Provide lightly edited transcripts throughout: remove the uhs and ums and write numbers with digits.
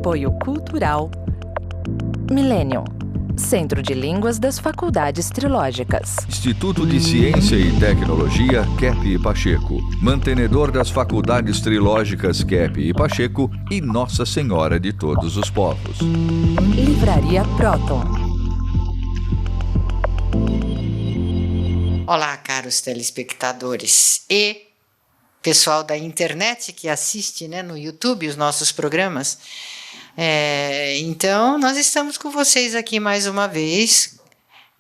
Apoio Cultural Millennium, Centro de Línguas das Faculdades Trilógicas. Instituto de Ciência e Tecnologia Kepp e Pacheco, mantenedor das Faculdades Trilógicas Kepp e Pacheco e Nossa Senhora de Todos os Povos. Livraria Próton. Olá, caros telespectadores e pessoal da internet que assiste, no YouTube os nossos programas. Então, nós estamos com vocês aqui mais uma vez,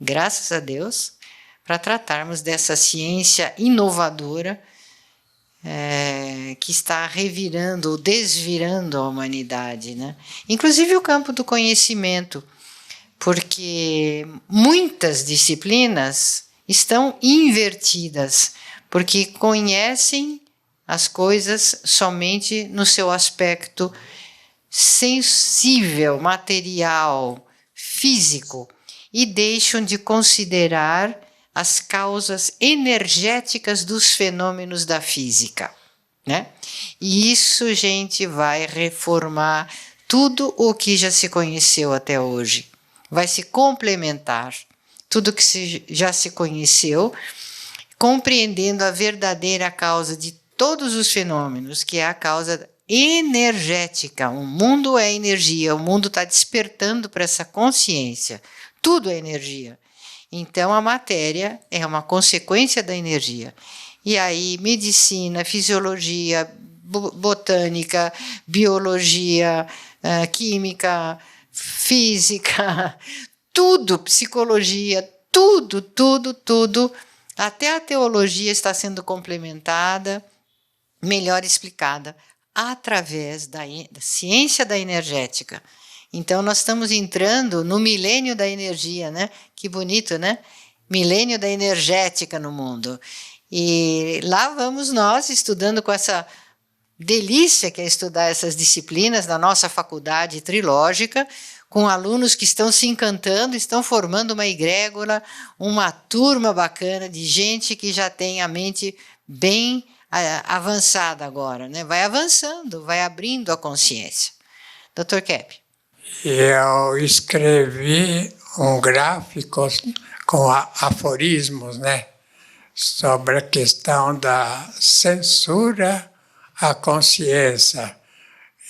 graças a Deus, para tratarmos dessa ciência inovadora que está revirando ou desvirando a humanidade, Inclusive o campo do conhecimento, porque muitas disciplinas estão invertidas, porque conhecem as coisas somente no seu aspecto sensível, material, físico, e deixam de considerar as causas energéticas dos fenômenos da física, E isso, gente, vai reformar tudo o que já se conheceu até hoje. Vai se complementar tudo que já se conheceu, compreendendo a verdadeira causa de todos os fenômenos, que é a causa energética. O mundo é energia, o mundo está despertando para essa consciência. Tudo é energia. Então, a matéria é uma consequência da energia. E aí, medicina, fisiologia, botânica, biologia, química, física, tudo, psicologia, tudo, até a teologia está sendo complementada, melhor explicada, através da ciência da energética. Então, nós estamos entrando no milênio da energia, Que bonito, Milênio da energética no mundo. E lá vamos nós, estudando com essa delícia que é estudar essas disciplinas na nossa faculdade trilógica, com alunos que estão se encantando, estão formando uma egrégora, uma turma bacana de gente que já tem a mente bem avançada agora, Vai avançando, vai abrindo a consciência. Dr. Kepp. Eu escrevi um gráfico com aforismos, sobre a questão da censura à consciência.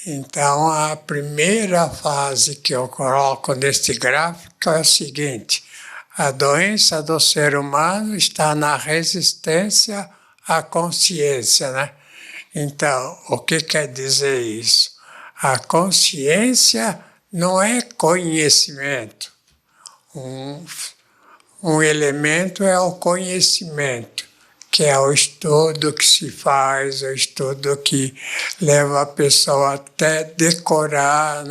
Então, a primeira fase que eu coloco neste gráfico é o seguinte: a doença do ser humano está na resistência à consciência, Então, o que quer dizer isso? A consciência não é conhecimento. Um elemento é o conhecimento, que é o estudo que se faz, o estudo que leva a pessoa até decorar,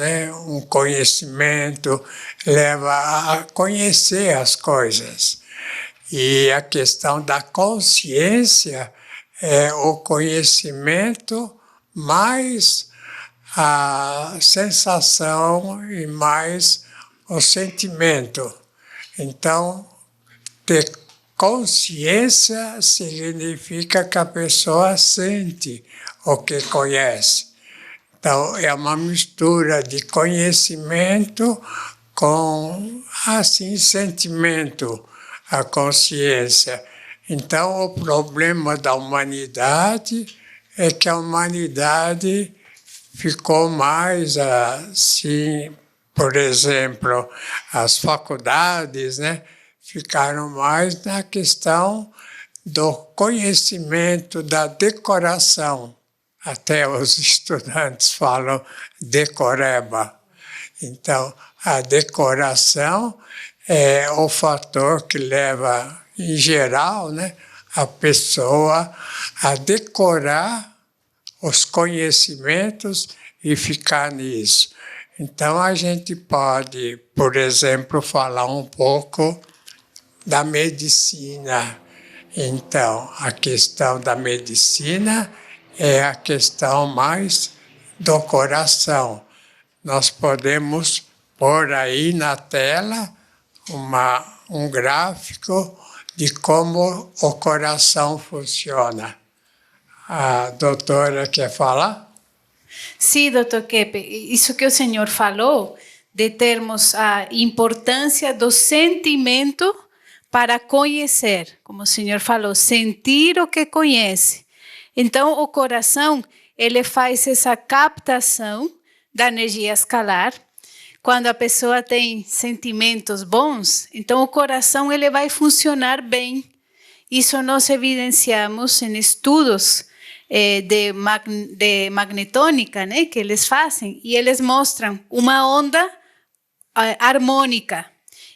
um conhecimento, leva a conhecer as coisas. E a questão da consciência é o conhecimento mais a sensação e mais o sentimento. Então, ter consciência significa que a pessoa sente o que conhece. Então, é uma mistura de conhecimento com, sentimento, a consciência. Então, o problema da humanidade é que a humanidade ficou mais por exemplo, as faculdades, ficaram mais na questão do conhecimento, da decoração. Até os estudantes falam decoreba. Então, a decoração é o fator que leva, em geral, a pessoa a decorar os conhecimentos e ficar nisso. Então, a gente pode, por exemplo, falar um pouco da medicina. Então, a questão da medicina é a questão mais do coração. Nós podemos pôr aí na tela um gráfico de como o coração funciona. A doutora quer falar? Sim, doutor Keppe, isso que o senhor falou, de termos a importância do sentimento para conhecer, como o senhor falou, sentir o que conhece. Então, o coração, ele faz essa captação da energia escalar. Quando a pessoa tem sentimentos bons, então o coração ele vai funcionar bem. Isso nós evidenciamos em estudos de magnetônica, né, que eles fazem, e eles mostram uma onda harmônica.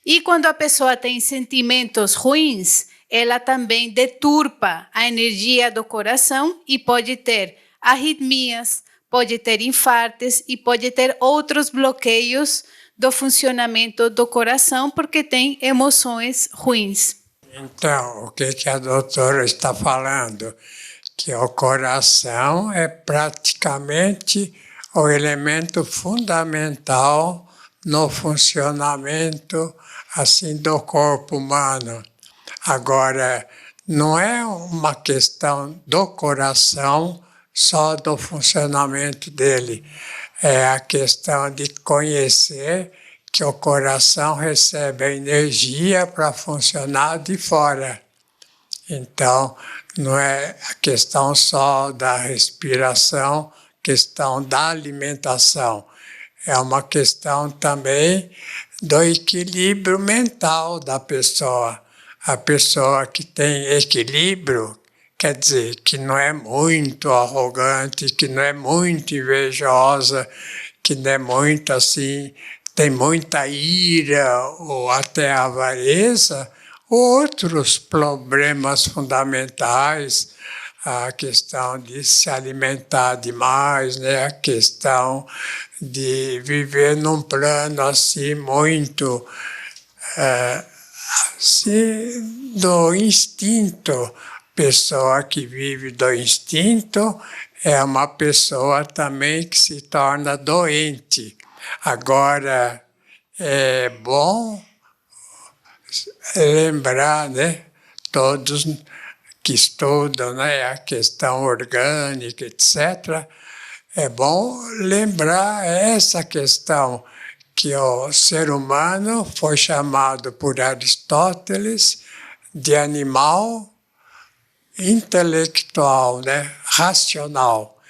E quando a pessoa tem sentimentos ruins, ela também deturpa a energia do coração e pode ter arritmias, pode ter infartos e pode ter outros bloqueios do funcionamento do coração porque tem emoções ruins. Então, o que a doutora está falando? Que o coração é praticamente o elemento fundamental no funcionamento assim do corpo humano. Agora, não é uma questão do coração só do funcionamento dele, é a questão de conhecer que o coração recebe a energia para funcionar de fora. Então, não é a questão só da respiração, questão da alimentação. É uma questão também do equilíbrio mental da pessoa. A pessoa que tem equilíbrio, quer dizer, que não é muito arrogante, que não é muito invejosa, que não é muito assim, tem muita ira ou até avareza, outros problemas fundamentais, a questão de se alimentar demais, né? A questão de viver num plano assim muito assim, do instinto. Pessoa que vive do instinto é uma pessoa também que se torna doente. Agora, é bom lembrar, né, todos que estudam, né, a questão orgânica, etc., é bom lembrar essa questão, que o ser humano foi chamado por Aristóteles de animal intelectual, né, racional,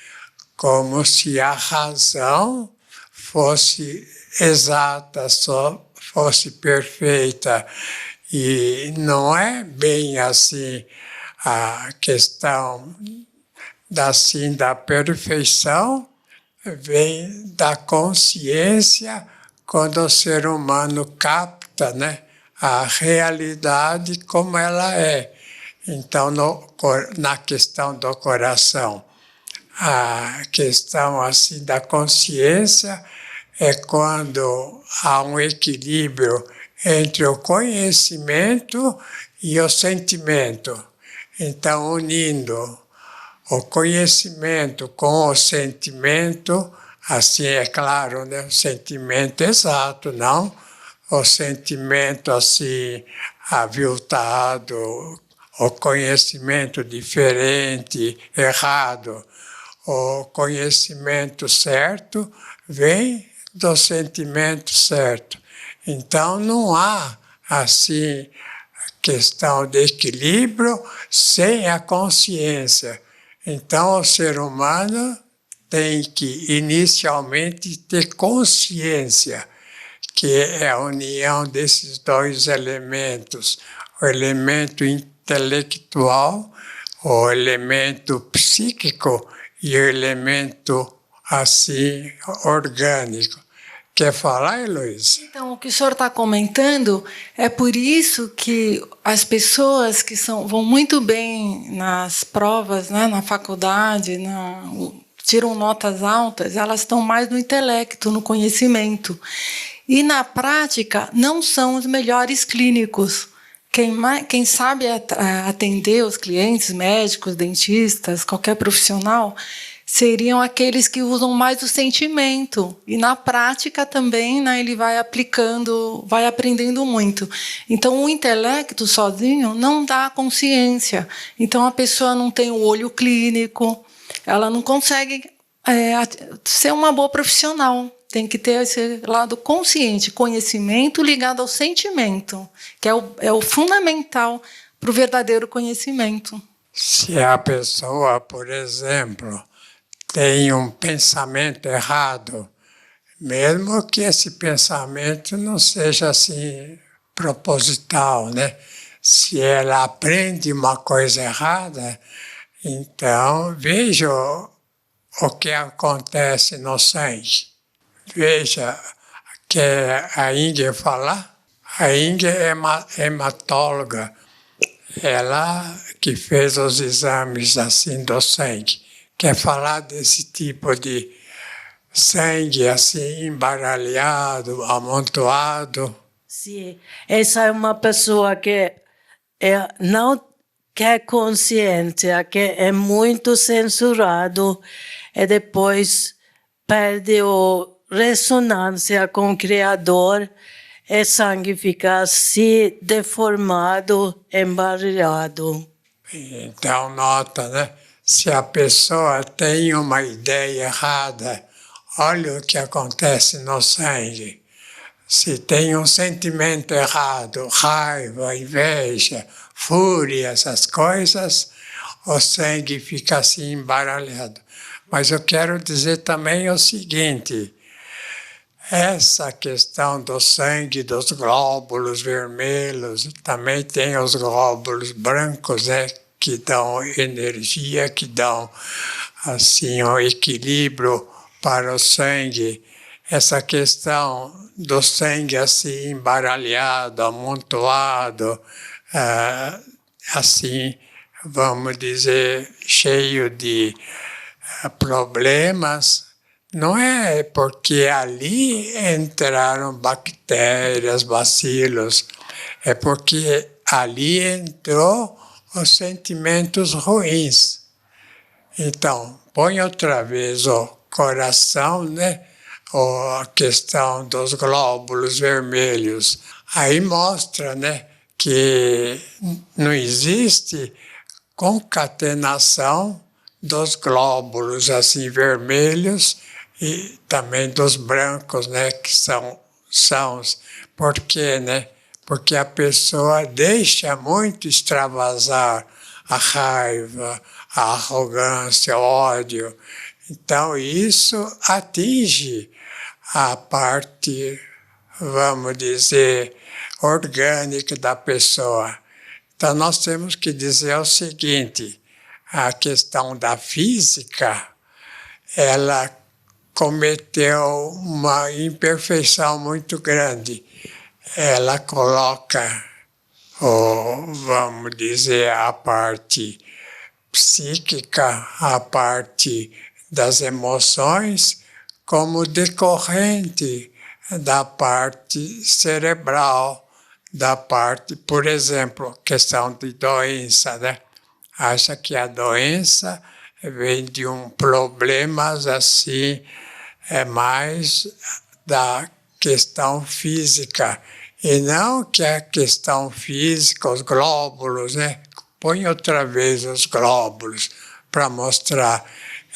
como se a razão fosse exata, só fosse perfeita. E não é bem assim a questão da perfeição, vem da consciência quando o ser humano capta, né, a realidade como ela é. Então, na questão do coração, a questão assim da consciência é quando há um equilíbrio entre o conhecimento e o sentimento. Então, unindo o conhecimento com o sentimento, assim é claro, né? O sentimento exato, não o sentimento assim aviltado, o conhecimento diferente, errado. O conhecimento certo vem do sentimento certo. Então, não há, assim, questão de equilíbrio sem a consciência. Então, o ser humano tem que, inicialmente, ter consciência, que é a união desses dois elementos, o elemento intelectual, o elemento psíquico e o elemento, assim, orgânico. Quer falar, Heloísa? Então, o que o senhor está comentando é por isso que as pessoas que vão muito bem nas provas, né, na faculdade, tiram notas altas, elas estão mais no intelecto, no conhecimento. E, na prática, não são os melhores clínicos. Quem sabe atender os clientes, médicos, dentistas, qualquer profissional, seriam aqueles que usam mais o sentimento. E, na prática, também, né, ele vai aplicando, vai aprendendo muito. Então, o intelecto sozinho não dá consciência. Então, a pessoa não tem o olho clínico, ela não consegue ser uma boa profissional. Tem que ter esse lado consciente, conhecimento ligado ao sentimento, que é o fundamental para o verdadeiro conhecimento. Se a pessoa, por exemplo, tem um pensamento errado, mesmo que esse pensamento não seja assim proposital, né? Se ela aprende uma coisa errada, então veja o que acontece no sangue. Veja, quer a Inge falar? A Inge é hematóloga, ela que fez os exames assim do sangue. Quer falar desse tipo de sangue assim embaralhado, amontoado? Sim, essa é uma pessoa que não quer consciência, que é muito censurado e depois perde a ressonância com o Criador e o sangue fica assim deformado, embaralhado. Então, nota, né? Se a pessoa tem uma ideia errada, olha o que acontece no sangue. Se tem um sentimento errado, raiva, inveja, fúria, essas coisas, o sangue fica assim embaralhado. Mas eu quero dizer também o seguinte, essa questão do sangue, dos glóbulos vermelhos, também tem os glóbulos brancos, né, que dão energia, que dão assim um equilíbrio para o sangue. Essa questão do sangue assim embaralhado, amontoado, assim, vamos dizer, cheio de problemas, não é porque ali entraram bactérias, bacilos, é porque ali entrou os sentimentos ruins. Então, põe outra vez o coração, né? A questão dos glóbulos vermelhos. Aí mostra, né, que não existe concatenação dos glóbulos assim vermelhos e também dos brancos, né, que são sãos. Por quê, né? Porque a pessoa deixa muito extravasar a raiva, a arrogância, o ódio. Então, isso atinge a parte, vamos dizer, orgânica da pessoa. Então, nós temos que dizer o seguinte, a questão da física, ela cometeu uma imperfeição muito grande. Ela coloca, vamos dizer, a parte psíquica, a parte das emoções, como decorrente da parte cerebral, da parte, por exemplo, questão de doença, né? Acha que a doença vem de problemas assim, mais da questão física, e não que a questão física, os glóbulos, né? Põe outra vez os glóbulos para mostrar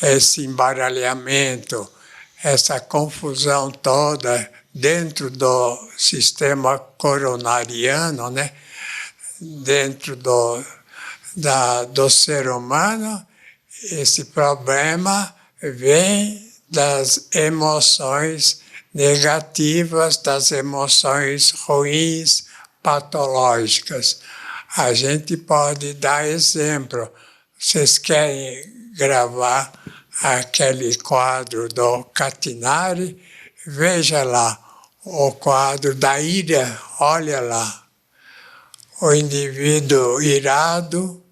esse embaralhamento, essa confusão toda dentro do sistema coronariano, né? Dentro do ser humano, esse problema vem das emoções negativas, das emoções ruins, patológicas. A gente pode dar exemplo. Vocês querem gravar aquele quadro do Catinari? Veja lá o quadro da ira, olha lá. O indivíduo irado,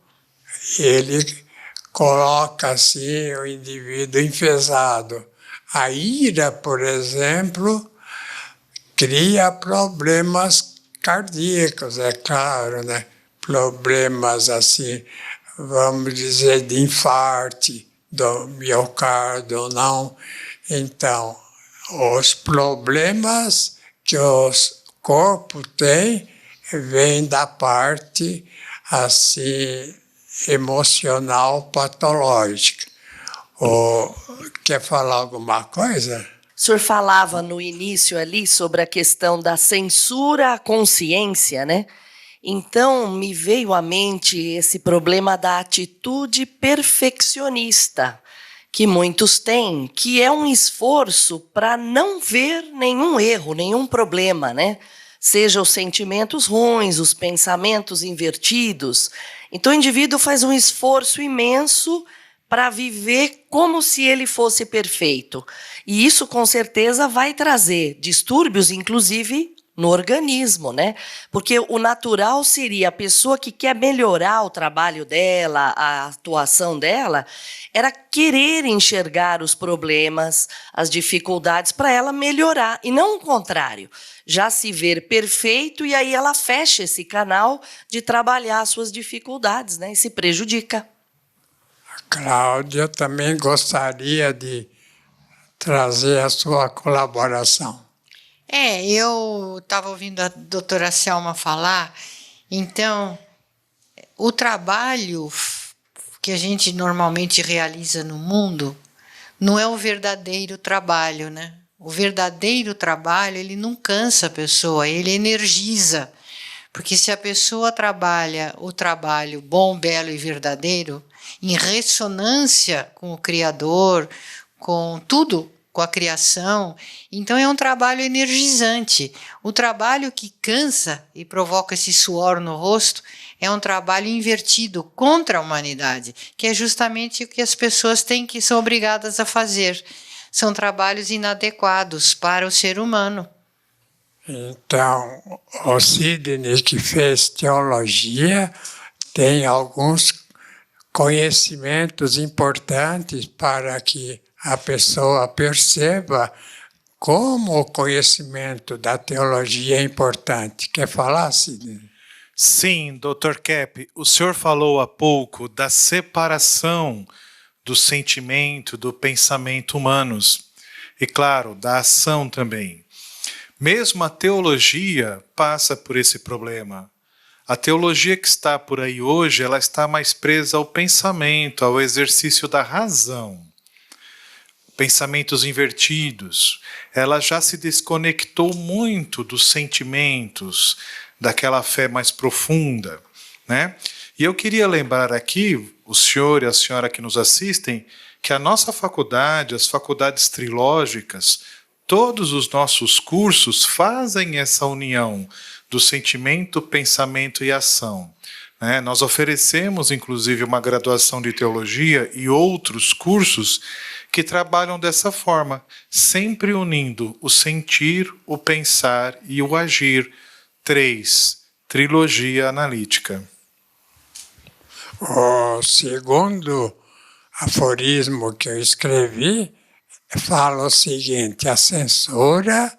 ele coloca assim o indivíduo enfesado. A ira, por exemplo, cria problemas cardíacos, é claro, né? Problemas assim, vamos dizer, de infarte do miocárdio ou não. Então, os problemas que o corpo tem vêm da parte assim emocional patológica. Ou quer falar alguma coisa? O senhor falava no início ali sobre a questão da censura à consciência, né? Então, me veio à mente esse problema da atitude perfeccionista, que muitos têm, que é um esforço para não ver nenhum erro, nenhum problema, né? Seja os sentimentos ruins, os pensamentos invertidos. Então, o indivíduo faz um esforço imenso para viver como se ele fosse perfeito. E isso, com certeza, vai trazer distúrbios, inclusive, no organismo, né? Porque o natural seria a pessoa que quer melhorar o trabalho dela, a atuação dela, era querer enxergar os problemas, as dificuldades para ela melhorar, e não o contrário. Já se ver perfeito e aí ela fecha esse canal de trabalhar as suas dificuldades, né? E se prejudica. Cláudia também gostaria de trazer a sua colaboração. Eu estava ouvindo a doutora Selma falar, então, o trabalho que a gente normalmente realiza no mundo não é o verdadeiro trabalho, né? O verdadeiro trabalho, ele não cansa a pessoa, ele energiza. Porque se a pessoa trabalha o trabalho bom, belo e verdadeiro, em ressonância com o Criador, com tudo, com a criação, então é um trabalho energizante. O trabalho que cansa e provoca esse suor no rosto é um trabalho invertido contra a humanidade, que é justamente o que as pessoas são obrigadas a fazer. São trabalhos inadequados para o ser humano. Então, o Sidney, que fez teologia, tem alguns conhecimentos importantes para que a pessoa perceba como o conhecimento da teologia é importante. Quer falar, Sidney? Sim, Dr. Kepp, o senhor falou há pouco da separação do sentimento, do pensamento humanos e, claro, da ação também. Mesmo a teologia passa por esse problema. A teologia que está por aí hoje, ela está mais presa ao pensamento, ao exercício da razão. Pensamentos invertidos. Ela já se desconectou muito dos sentimentos, daquela fé mais profunda, né? E eu queria lembrar aqui, o senhor e a senhora que nos assistem, que a nossa faculdade, as faculdades trilógicas, todos os nossos cursos fazem essa união do sentimento, pensamento e ação. Né? Nós oferecemos, inclusive, uma graduação de teologia e outros cursos que trabalham dessa forma, sempre unindo o sentir, o pensar e o agir. 3. Trilogia analítica. O segundo aforismo que eu escrevi fala o seguinte: a censura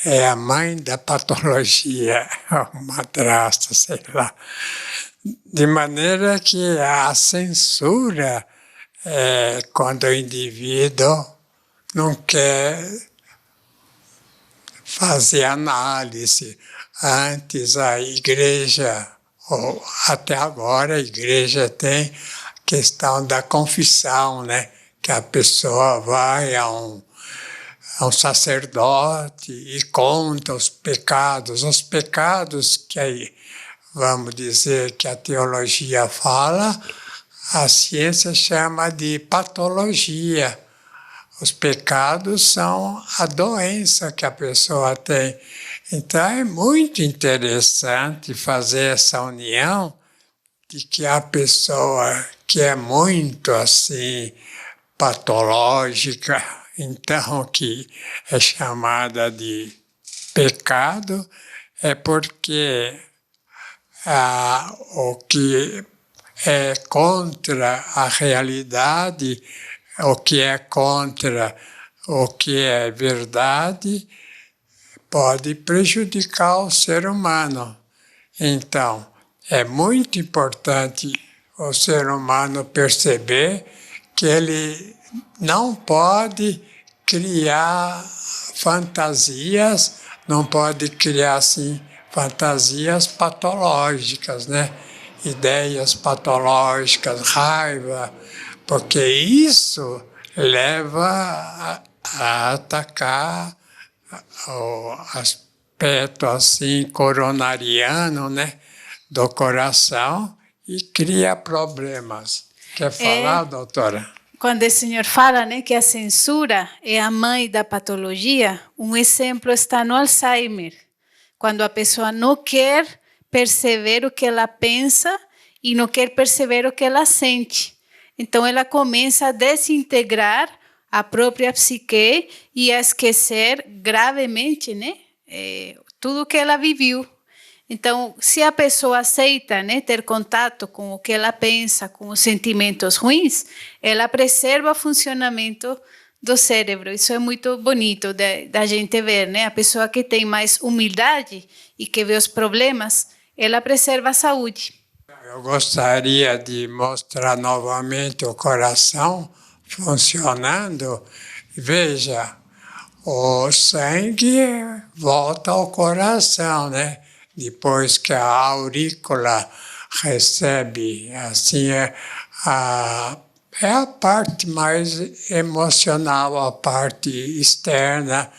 é a mãe da patologia, madrasta, sei lá. De maneira que a censura é quando o indivíduo não quer fazer análise. Antes a igreja, ou até agora a igreja tem a questão da confissão, né? Que a pessoa vai a um sacerdote e conta os pecados que aí, vamos dizer, que a teologia fala, a ciência chama de patologia. Os pecados são a doença que a pessoa tem. Então é muito interessante fazer essa união de que a pessoa que é muito assim patológica, então que é chamada de pecado, é porque o que é contra a realidade, o que é contra o que é verdade, pode prejudicar o ser humano. Então, é muito importante o ser humano perceber que ele não pode criar fantasias, não pode criar assim, fantasias patológicas, né? Ideias patológicas, raiva, porque isso leva a atacar o aspecto assim coronariano, né, do coração e cria problemas. Quer falar, doutora? Quando o senhor fala, né, que a censura é a mãe da patologia, um exemplo está no Alzheimer, quando a pessoa não quer perceber o que ela pensa e não quer perceber o que ela sente. Então, ela começa a desintegrar a própria psique e a esquecer gravemente, né, tudo o que ela viveu. Então, se a pessoa aceita, né, ter contato com o que ela pensa, com os sentimentos ruins, ela preserva o funcionamento do cérebro. Isso é muito bonito da gente ver, né? A pessoa que tem mais humildade e que vê os problemas, ela preserva a saúde. Eu gostaria de mostrar novamente o coração funcionando. Veja, o sangue volta ao coração, né? Depois que a aurícula recebe, assim, é a parte mais emocional, a parte externa,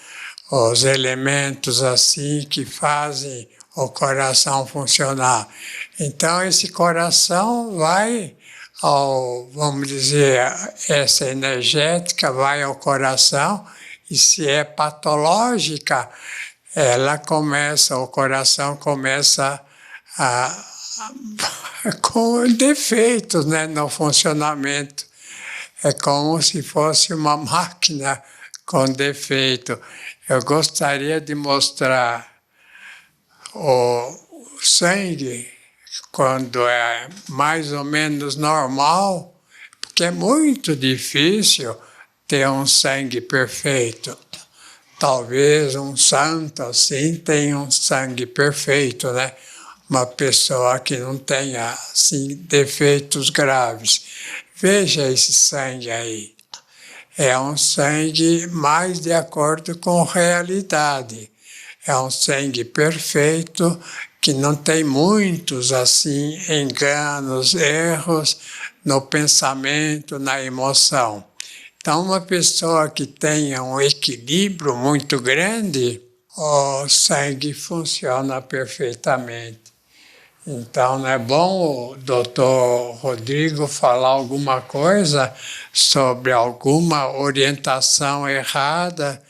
os elementos assim que fazem o coração funcionar. Então, esse coração vai vamos dizer, essa energética vai ao coração, e se é patológica, o coração começa com defeitos, né, no funcionamento. É como se fosse uma máquina com defeito. Eu gostaria de mostrar o sangue quando é mais ou menos normal, porque é muito difícil ter um sangue perfeito. Talvez um santo assim tenha um sangue perfeito, né? Uma pessoa que não tenha assim, defeitos graves. Veja esse sangue aí. É um sangue mais de acordo com a realidade. É um sangue perfeito, que não tem muitos assim enganos, erros no pensamento, na emoção. Então, uma pessoa que tenha um equilíbrio muito grande, o sangue funciona perfeitamente. Então, não é bom o doutor Rodrigo falar alguma coisa sobre alguma orientação errada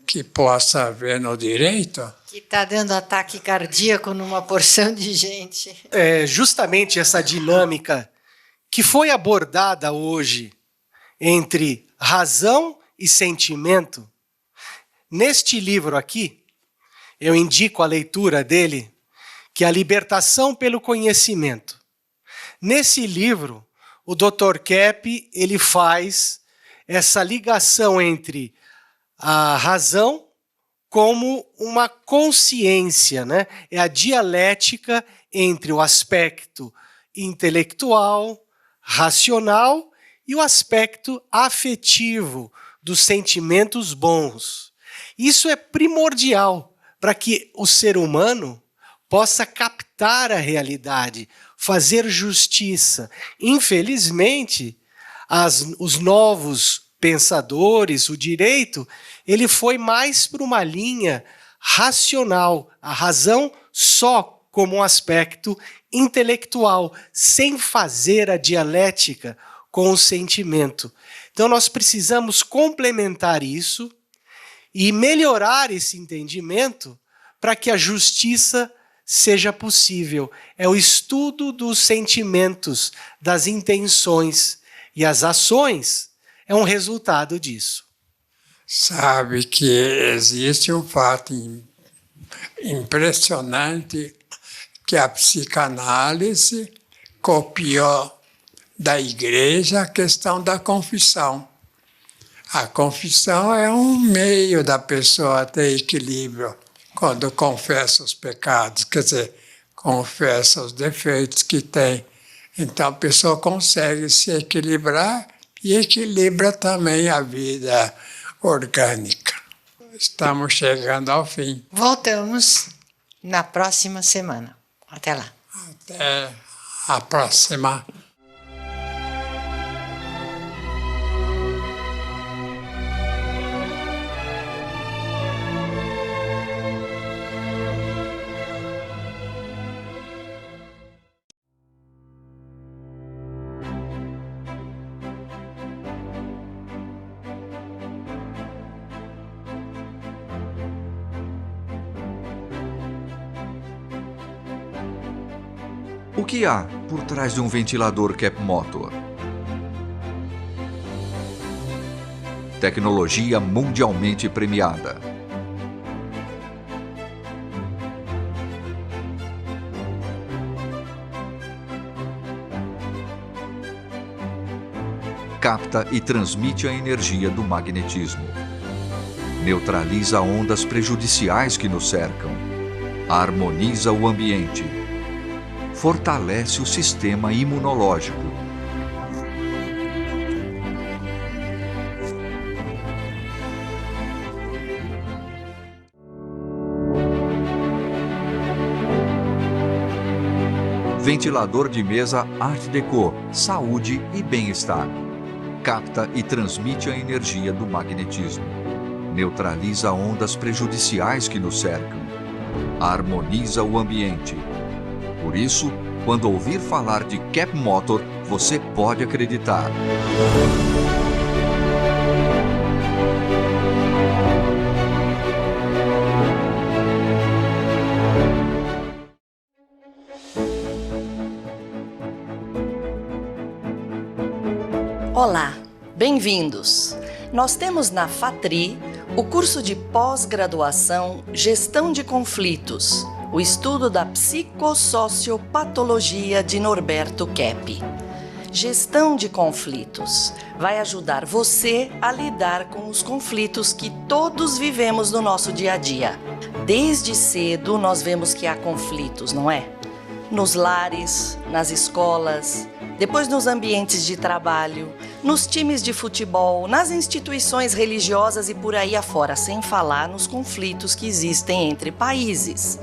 que possa haver no direito? Que está dando ataque cardíaco numa porção de gente. É justamente essa dinâmica que foi abordada hoje entre razão e sentimento. Neste livro aqui, eu indico a leitura dele, que é A Libertação pelo Conhecimento. Nesse livro, o Dr. Kepp, ele faz essa ligação entre a razão como uma consciência, né? É a dialética entre o aspecto intelectual, racional e o aspecto afetivo dos sentimentos bons. Isso é primordial para que o ser humano possa captar a realidade, fazer justiça. Infelizmente, os novos pensadores, o direito, ele foi mais para uma linha racional, a razão só como um aspecto intelectual, sem fazer a dialética com o sentimento. Então nós precisamos complementar isso e melhorar esse entendimento para que a justiça seja possível. É o estudo dos sentimentos, das intenções, e as ações é um resultado disso. Sabe que existe um fato impressionante, que a psicanálise copiou da igreja a questão da confissão. A confissão é um meio da pessoa ter equilíbrio quando confessa os pecados, quer dizer, confessa os defeitos que tem. Então a pessoa consegue se equilibrar e equilibra também a vida orgânica. Estamos chegando ao fim. Voltamos na próxima semana. Até lá. Até a próxima. O que há por trás de um ventilador Cap Motor? Tecnologia mundialmente premiada. Capta e transmite a energia do magnetismo. Neutraliza ondas prejudiciais que nos cercam. Harmoniza o ambiente. Fortalece o sistema imunológico. Ventilador de mesa Art Deco, saúde e bem-estar. Capta e transmite a energia do magnetismo. Neutraliza ondas prejudiciais que nos cercam. Harmoniza o ambiente. Por isso, quando ouvir falar de Cap Motor, você pode acreditar. Olá, bem-vindos! Nós temos na FATRI o curso de pós-graduação Gestão de Conflitos, o estudo da psicossociopatologia de Norberto Keppe. Gestão de conflitos vai ajudar você a lidar com os conflitos que todos vivemos no nosso dia a dia. Desde cedo nós vemos que há conflitos, não é? Nos lares, nas escolas, depois nos ambientes de trabalho, nos times de futebol, nas instituições religiosas e por aí afora, sem falar nos conflitos que existem entre países.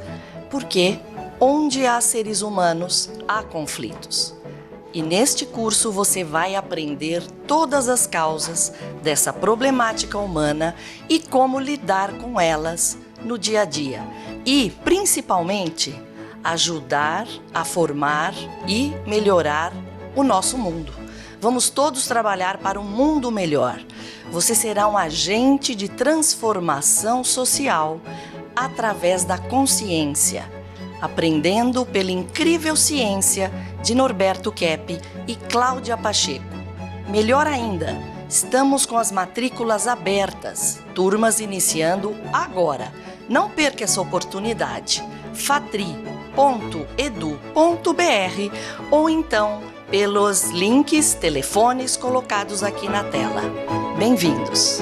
Porque onde há seres humanos, há conflitos. E neste curso você vai aprender todas as causas dessa problemática humana e como lidar com elas no dia a dia. E, principalmente, ajudar a formar e melhorar o nosso mundo. Vamos todos trabalhar para um mundo melhor. Você será um agente de transformação social através da consciência, aprendendo pela incrível ciência de Norberto Keppe e Cláudia Pacheco. Melhor ainda, estamos com as matrículas abertas, turmas iniciando agora. Não perca essa oportunidade. fatri.edu.br ou então pelos links, telefones colocados aqui na tela. Bem-vindos!